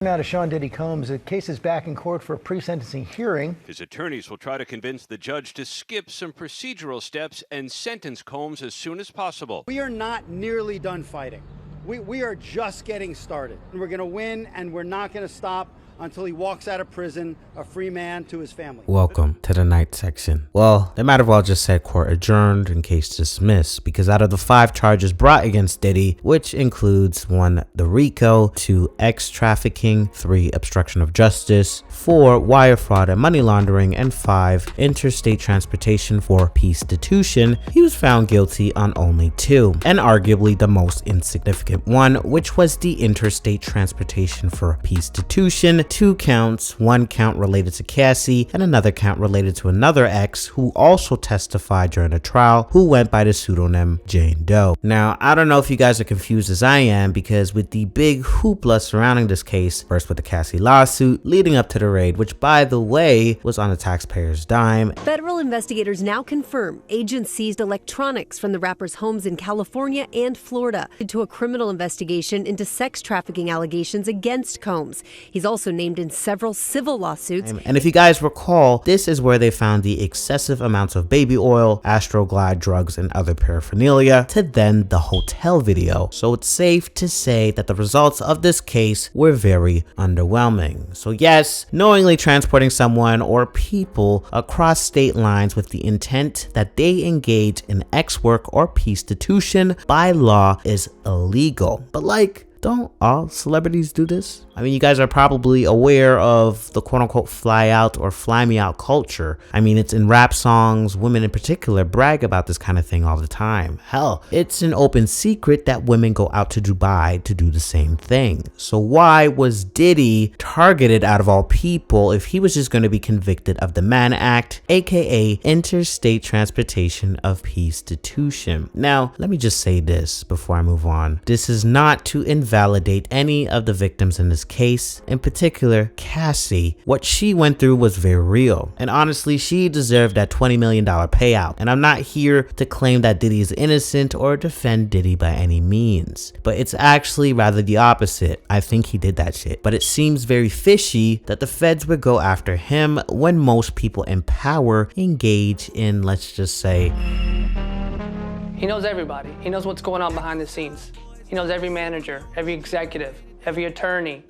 Now to Sean Diddy Combs. The case is back in court for a pre-sentencing hearing. His attorneys will try to convince the judge to skip some procedural steps and sentence Combs as soon as possible. We are not nearly done fighting. We are just getting started. We're going to win, and we're not going to stop until he walks out of prison a free man to his family. Welcome to the night section. Well, they might have well just said court adjourned and case dismissed, because out of the 5 charges brought against Diddy, which includes 1, the RICO, 2, X trafficking, 3, obstruction of justice, 4, wire fraud and money laundering, and 5, interstate transportation for peace-stitution, he was found guilty on only 2, and arguably the most insignificant one, which was the interstate transportation for peace-stitution. 2 counts, 1 count related to Cassie and another count related to another ex who also testified during the trial, who went by the pseudonym Jane Doe. Now, I don't know if you guys are confused as I am, because with the big hoopla surrounding this case, first with the Cassie lawsuit leading up to the raid, which by the way was on the taxpayer's dime. Federal investigators now confirm agents seized electronics from the rapper's homes in California and Florida into a criminal investigation into sex trafficking allegations against Combs. He's also named in several civil lawsuits. And if you guys recall, this is where they found the excessive amounts of baby oil, Astroglide drugs, and other paraphernalia, to then the hotel video. So it's safe to say that the results of this case were very underwhelming. So yes, knowingly transporting someone or people across state lines with the intent that they engage in X work or peace-stitution by law is illegal. But don't all celebrities do this? I mean, you guys are probably aware of the quote-unquote fly out or fly me out culture. I mean, it's in rap songs. Women in particular brag about this kind of thing all the time. Hell, it's an open secret that women go out to Dubai to do the same thing. So why was Diddy targeted out of all people if he was just going to be convicted of the Mann Act, aka interstate transportation of peace-stitution? Now, let me just say this before I move on. This is not to invalidate any of the victims in this case, in particular Cassie. What she went through was very real, and honestly she deserved that $20 million payout. And I'm not here to claim that Diddy is innocent or defend Diddy by any means, but it's actually rather the opposite. I think he did that shit, but it seems very fishy that the feds would go after him when most people in power engage in, let's just say, he knows everybody. He knows what's going on behind the scenes. He knows every manager, every executive, every attorney.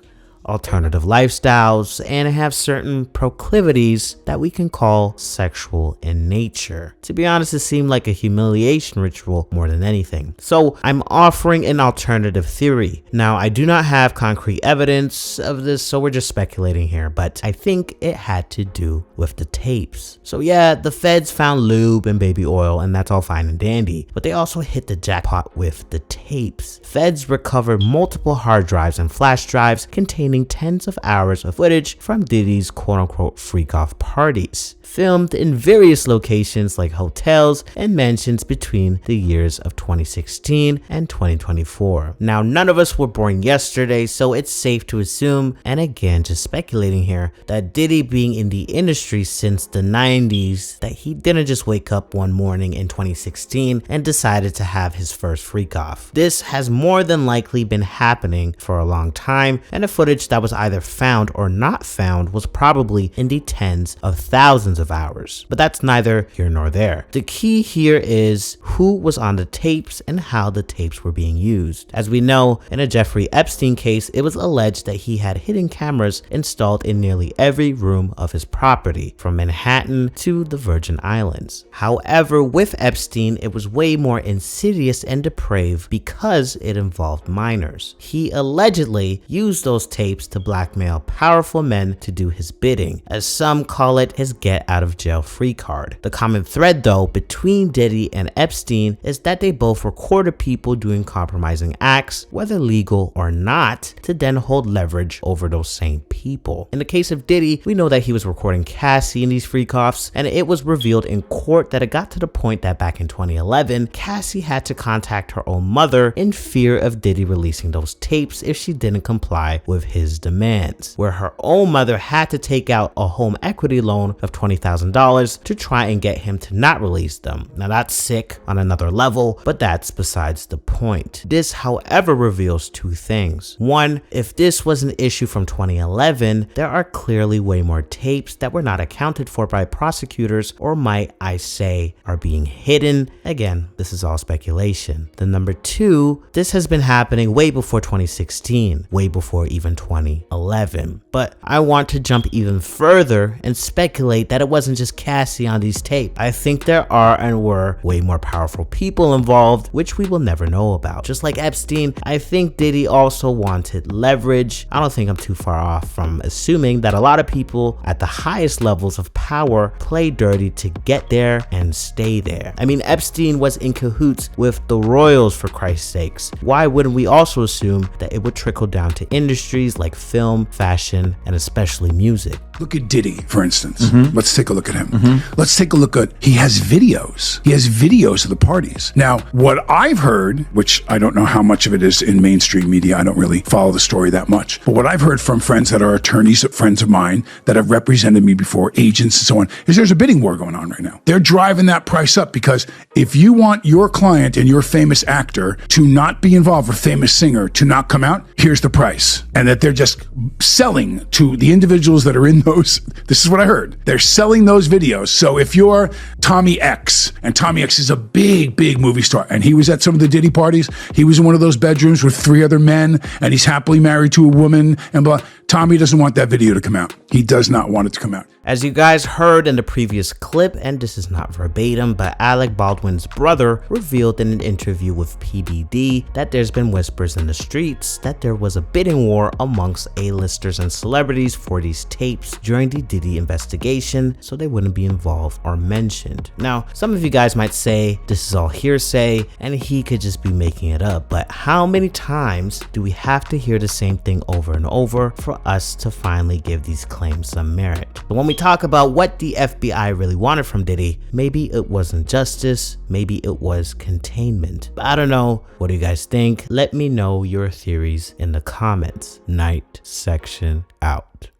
Alternative lifestyles, and have certain proclivities that we can call sexual in nature. To be honest, it seemed like a humiliation ritual more than anything. So I'm offering an alternative theory. Now, I do not have concrete evidence of this, so we're just speculating here, but I think it had to do with the tapes. So yeah, the feds found lube and baby oil, and that's all fine and dandy, but they also hit the jackpot with the tapes. Feds recovered multiple hard drives and flash drives containing tens of hours of footage from Diddy's quote-unquote freak-off parties, filmed in various locations like hotels and mansions between the years of 2016 and 2024. Now, none of us were born yesterday, so it's safe to assume, and again just speculating here, that Diddy, being in the industry since the 90s, that he didn't just wake up one morning in 2016 and decided to have his first freak-off. This has more than likely been happening for a long time, and the footage that was either found or not found was probably in the tens of thousands of hours. But that's neither here nor there. The key here is who was on the tapes and how the tapes were being used. As we know, in a Jeffrey Epstein case, it was alleged that he had hidden cameras installed in nearly every room of his property, from Manhattan to the Virgin Islands. However, with Epstein, it was way more insidious and depraved because it involved minors. He allegedly used those tapes to blackmail powerful men to do his bidding, as some call it his get out of jail free card. The common thread though between Diddy and Epstein is that they both recorded people doing compromising acts, whether legal or not, to then hold leverage over those same people. In the case of Diddy, we know that he was recording Cassie in these freak-offs, and it was revealed in court that it got to the point that back in 2011, Cassie had to contact her own mother in fear of Diddy releasing those tapes if she didn't comply with his his demands, where her own mother had to take out a home equity loan of $20,000 to try and get him to not release them. Now that's sick on another level, but that's besides the point. This, however, reveals two things. One, if this was an issue from 2011, there are clearly way more tapes that were not accounted for by prosecutors, or might I say, are being hidden. Again, this is all speculation. Then number two, this has been happening way before 2016, way before even 2011. But I want to jump even further and speculate that it wasn't just Cassie on these tapes. I think there are and were way more powerful people involved, which we will never know about. Just like Epstein, I think Diddy also wanted leverage. I don't think I'm too far off from assuming that a lot of people at the highest levels of power play dirty to get there and stay there. I mean, Epstein was in cahoots with the royals, for Christ's sakes. Why wouldn't we also assume that it would trickle down to industries like film, fashion, and especially music? Look at Diddy, for instance. Let's take a look at him. Let's take a look at, he has videos. He has videos of the parties. Now, what I've heard, which I don't know how much of it is in mainstream media, I don't really follow the story that much, but what I've heard from friends that are attorneys, friends of mine that have represented me before, agents and so on, is there's a bidding war going on right now. They're driving that price up because if you want your client and your famous actor to not be involved, or famous singer to not come out, here's the price. And that they're just selling to the individuals that are in those. This is what I heard. They're selling those videos. So if you're Tommy X, and Tommy X is a big, big movie star, and he was at some of the Diddy parties, he was in one of those bedrooms with 3 other men, and he's happily married to a woman, and blah. Tommy doesn't want that video to come out. He does not want it to come out. As you guys heard in the previous clip, and this is not verbatim, but Alec Baldwin's brother revealed in an interview with PBD that there's been whispers in the streets that there was a bidding war amongst A-listers and celebrities for these tapes during the Diddy investigation, so they wouldn't be involved or mentioned. Now, some of you guys might say this is all hearsay and he could just be making it up, but how many times do we have to hear the same thing over and over for us to finally give these claims some merit? But when we talk about what the FBI really wanted from Diddy, maybe it wasn't justice, maybe it was containment. But I don't know. What do you guys think? Let me know your theories in the comments. Night section out.